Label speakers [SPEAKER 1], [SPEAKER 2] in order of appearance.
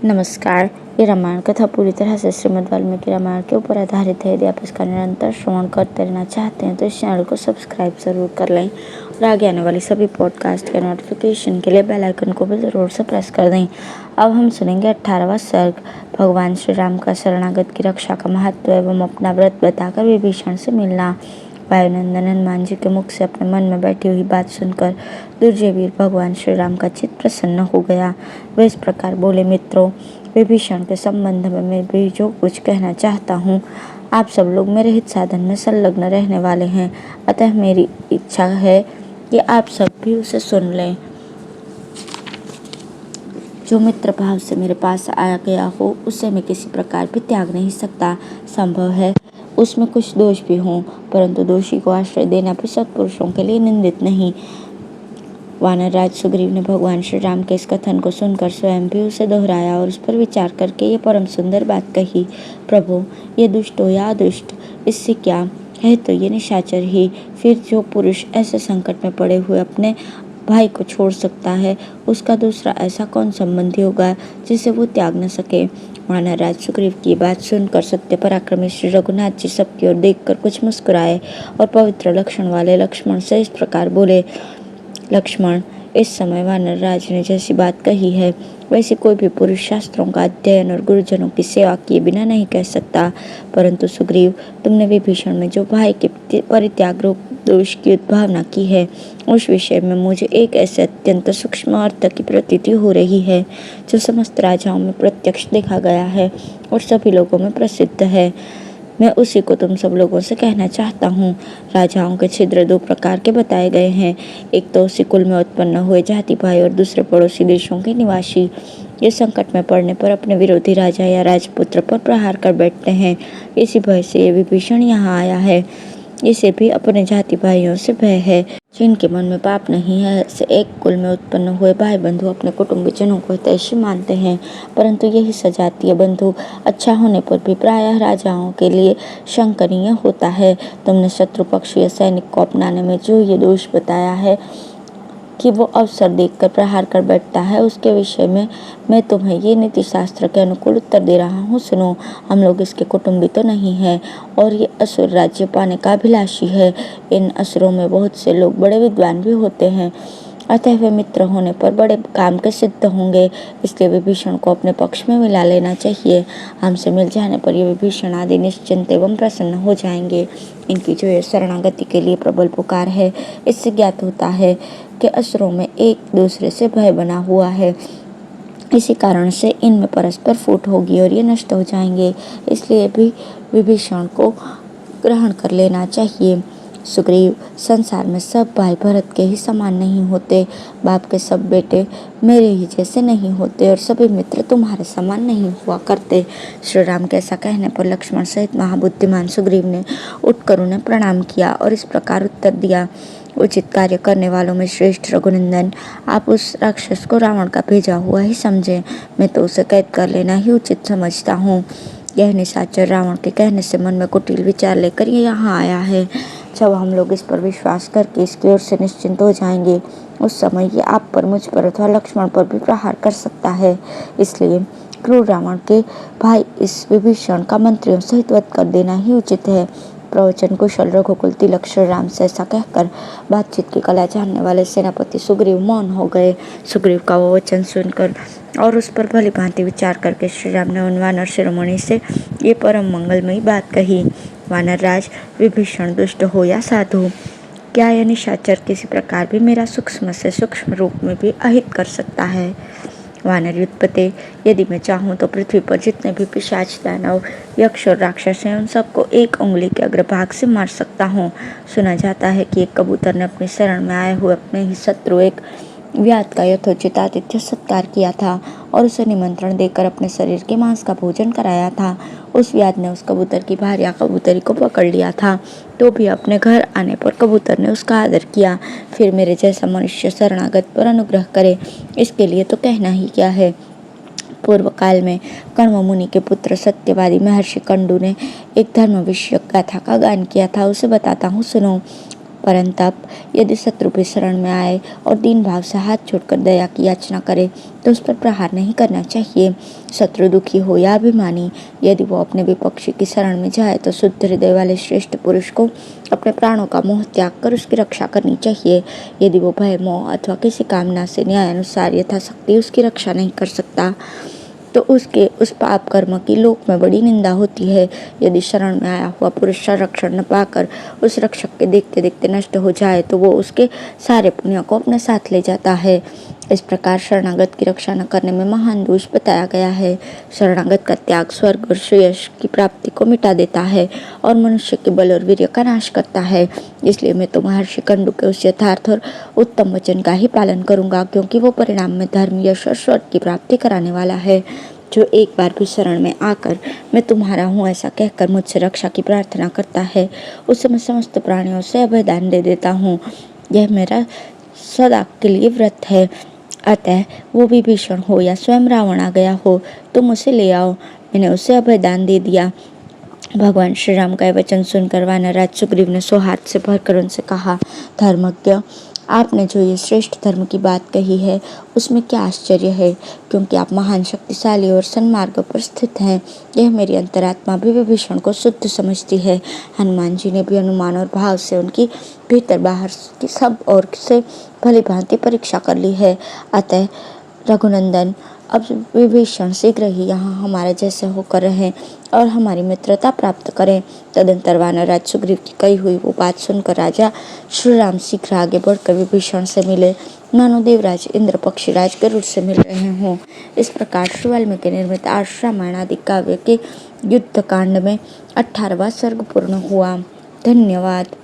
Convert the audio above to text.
[SPEAKER 1] नमस्कार। ये रामायण कथा पूरी तरह से श्रीमद् वाल्मीकि रामायण के ऊपर आधारित है। यदि आप इसका निरंतर श्रवण करते रहना चाहते हैं तो इस चैनल को सब्सक्राइब ज़रूर कर लें और आगे आने वाली सभी पॉडकास्ट के नोटिफिकेशन के लिए बेल आइकन को भी ज़रूर से प्रेस कर दें। अब हम सुनेंगे 18वां सर्ग, भगवान श्री राम का शरणागत की रक्षा का महत्व एवं अपना व्रत बताकर विभीषण से मिलना। वायुनंदन हनुमान जी के मुख से अपने मन में बैठी हुई बात सुनकर दुर्जय वीर भगवान श्री राम का चित्त प्रसन्न हो गया। वे इस प्रकार बोले, मित्रों, विभीषण के संबंध में मैं भी जो कुछ कहना चाहता हूँ, आप सब लोग मेरे हित साधन में संलग्न रहने वाले हैं, अतः मेरी इच्छा है कि आप सब भी उसे सुन लें। जो मित्र भाव से मेरे पास आया गया हो उसे मैं किसी प्रकार भी त्याग नहीं सकता। संभव है उसमें कुछ दोष भी हों, परंतु दोषी को आश्रय देना भी सत्पुरुषों के लिए निंदित नहीं। वानरराज सुग्रीव ने भगवान श्री राम के इस कथन को सुनकर स्वयं भी उसे दोहराया और उस पर विचार करके ये परम सुंदर बात कही, प्रभु, ये दुष्ट हो या अदुष्ट, इससे क्या है, तो ये निशाचर ही। फिर जो पुरुष ऐसे संकट में पड़े हुए अपने भाई को छोड़ सकता है, उसका दूसरा ऐसा कौन संबंधी होगा जिसे वो त्याग न सके। वानरराज सुग्रीव की बात सुनकर सत्य पराक्रमी श्री रघुनाथ जी सबकी ओर देखकर कुछ मुस्कुराए और पवित्र लक्षण वाले लक्ष्मण से इस प्रकार बोले, लक्ष्मण, इस समय वानरराज ने जैसी बात कही है वैसे कोई भी पुरुष शास्त्रों का अध्ययन और गुरुजनों की सेवा किए बिना नहीं कह सकता। परंतु सुग्रीव, तुमने विभीषण में जो भाई के परित्याग रूप दोष की उद्भावना की है, उस विषय में मुझे एक ऐसे अत्यंत सूक्ष्म अर्थ की प्रतीति हो रही है जो समस्त राजाओं में प्रत्यक्ष देखा गया है और सभी लोगों में प्रसिद्ध है। मैं उसी को तुम सब लोगों से कहना चाहता हूँ। राजाओं के छिद्र दो प्रकार के बताए गए हैं, एक तो उसी कुल में उत्पन्न हुए जाति भाई और दूसरे पड़ोसी देशों के निवासी। ये संकट में पड़ने पर अपने विरोधी राजा या राजपुत्र पर प्रहार कर बैठते हैं। इसी भय से ये विभीषण यहाँ आया है। इसे भी अपने जाति भाइयों से भय है, जिनके मन में पाप नहीं है। ऐसे एक कुल में उत्पन्न हुए भाई बंधु अपने कुटुंबीजनों को हितैषी मानते हैं, परंतु यही सजातीय बंधु अच्छा होने पर भी प्रायः राजाओं के लिए शंकनीय होता है। तुमने शत्रु पक्षीय सैनिक को अपनाने में जो ये दोष बताया है कि वो अवसर देखकर प्रहार कर बैठता है, उसके विषय में मैं तुम्हें ये नीति शास्त्र के अनुकूल उत्तर दे रहा हूँ। सुनो, हम लोग इसके कुटुंबी तो नहीं हैं और ये असुर राज्य पाने का अभिलाषी है। इन असुरों में बहुत से लोग बड़े विद्वान भी होते हैं, अतः वे मित्र होने पर बड़े काम के सिद्ध होंगे। इसलिए विभीषण को अपने पक्ष में मिला लेना चाहिए। हमसे मिल जाने पर ये विभीषण आदि निश्चिंत एवं प्रसन्न हो जाएंगे। इनकी जो ये शरणागति के लिए प्रबल पुकार है, इससे ज्ञात होता है कि असुरों में एक दूसरे से भय बना हुआ है। इसी कारण से इनमें परस्पर फूट होगी और ये नष्ट हो जाएंगे। इसलिए भी विभीषण को ग्रहण कर लेना चाहिए। सुग्रीव, संसार में सब भाई भरत के ही समान नहीं होते, बाप के सब बेटे मेरे ही जैसे नहीं होते और सभी मित्र तुम्हारे समान नहीं हुआ करते। श्री राम के ऐसा कहने पर लक्ष्मण सहित महाबुद्धिमान सुग्रीव ने उठकर उन्हें प्रणाम किया और इस प्रकार उत्तर दिया, उचित कार्य करने वालों में श्रेष्ठ रघुनंदन, आप उस राक्षस को रावण का भेजा हुआ ही समझें। मैं तो उसे कैद कर लेना ही उचित समझता हूँ। यह निशाचर रावण के कहने से मन में कुटिल विचार लेकर ये यहाँ आया है। जब हम लोग इस पर विश्वास करके इसकी ओर से निश्चिंत हो जाएंगे, उस समय ये आप पर, मुझ पर अथवा लक्ष्मण पर भी प्रहार कर सकता है। इसलिए क्रूर रावण के भाई इस विभीषण का मंत्रियों सहित वध कर देना ही उचित है। प्रवचन कुशल रघुकुल तिलक श्री राम से ऐसा कहकर बातचीत की कला जानने वाले सेनापति सुग्रीव मौन हो गए। सुग्रीव का वो वचन सुनकर और उस पर भली भांति विचार करके श्री राम ने उन वानर शिरोमणि से ये परम मंगलमयी बात कही, वानरराज, विभीषण दुष्ट हो या साधु, क्या यह निशाचर किसी प्रकार भी मेरा सूक्ष्म से सूक्ष्म रूप में भी अहित कर सकता है। वानर युद्धपते, यदि मैं चाहूँ तो पृथ्वी पर जितने भी पिशाच, दानव, यक्ष और राक्षस हैं, उन सबको एक उंगली के अग्रभाग से मार सकता हूँ। सुना जाता है कि एक कबूतर ने अपनी शरण में आए हुए अपने ही शत्रु एक व्याध का यथोचित आतिथ्य सत्कार किया था और उसे निमंत्रण देकर अपने शरीर के मांस का भोजन कराया था। उस व्याध ने उस कबूतर की भार्या कबूतरी को पकड़ लिया था, तो भी अपने घर आने पर कबूतर ने उसका आदर किया। फिर मेरे जैसा मनुष्य शरणागत पर अनुग्रह करे, इसके लिए तो कहना ही क्या है। पूर्व काल में कण्व मुनि के पुत्र सत्यवादी महर्षि कंडू ने एक धर्म विषयक गाथा का गान किया था, उसे बताता हूँ, सुनो। परंतु तब यदि शत्रु भी शरण में आए और दीन भाव से हाथ जोड़कर दया की याचना करे तो उस पर प्रहार नहीं करना चाहिए। शत्रु दुखी हो या अभिमानी, यदि वो अपने विपक्षी की शरण में जाए तो शुद्ध हृदय वाले श्रेष्ठ पुरुष को अपने प्राणों का मोह त्याग कर उसकी रक्षा करनी चाहिए। यदि वो भय, मोह अथवा किसी कामना से न्याय अनुसार यथाशक्ति उसकी रक्षा नहीं कर सकता तो उसके उस पाप कर्म की लोक में बड़ी निंदा होती है। यदि शरण में आया हुआ पुरुष संरक्षण न पाकर उस रक्षक के देखते देखते नष्ट हो जाए तो वो उसके सारे पुण्य को अपने साथ ले जाता है। इस प्रकार शरणागत की रक्षा न करने में महान दोष बताया गया है। शरणागत का त्याग स्वर्ग और श्रेयस की प्राप्ति को मिटा देता है और मनुष्य के बल और वीर्य का नाश करता है। इसलिए मैं तो महर्षि कंडू के उस यथार्थ और उत्तम वचन का ही पालन करूंगा, क्योंकि वो परिणाम में धर्म, यश और स्वर्ग की प्राप्ति कराने वाला है। जो एक बार भी शरण में आकर मैं तुम्हारा हूँ ऐसा कहकर मुझसे रक्षा की प्रार्थना करता है, उसे मैं समस्त प्राणियों से अभयदान दे देता हूँ। यह मेरा सदा के लिए व्रत है। अतः वो विभीषण हो या स्वयं रावण आ गया हो, तुम उसे ले आओ। मैंने उसे अभयदान दे दिया। भगवान श्री राम का यह वचन सुनकर वानरराज सुग्रीव ने सौहार्द से भरकर उनसे कहा, धर्मज्ञ, आपने जो ये श्रेष्ठ धर्म की बात कही है उसमें क्या आश्चर्य है, क्योंकि आप महान शक्तिशाली और सन्मार्ग पर स्थित हैं। यह मेरी अंतरात्मा भी विभीषण को शुद्ध समझती है। हनुमान जी ने भी अनुमान और भाव से उनकी भीतर बाहर की सब ओर से भली भांति परीक्षा कर ली है। अतः रघुनंदन, अब विभीषण शीघ्र ही यहाँ हमारे जैसे होकर रहें और हमारी मित्रता प्राप्त करें। तदंतर वानरराज सुग्रीव की कही हुई वो बात सुनकर राजा श्री राम शीघ्र आगे बढ़कर विभीषण से मिले, मानो देवराज इंद्र पक्षीराज गरुड़ से मिल रहे हों। इस प्रकार श्री वाल्मीकि निर्मित आर्ष रामायण आदि काव्य के युद्ध कांड में 18वां सर्ग पूर्ण हुआ। धन्यवाद।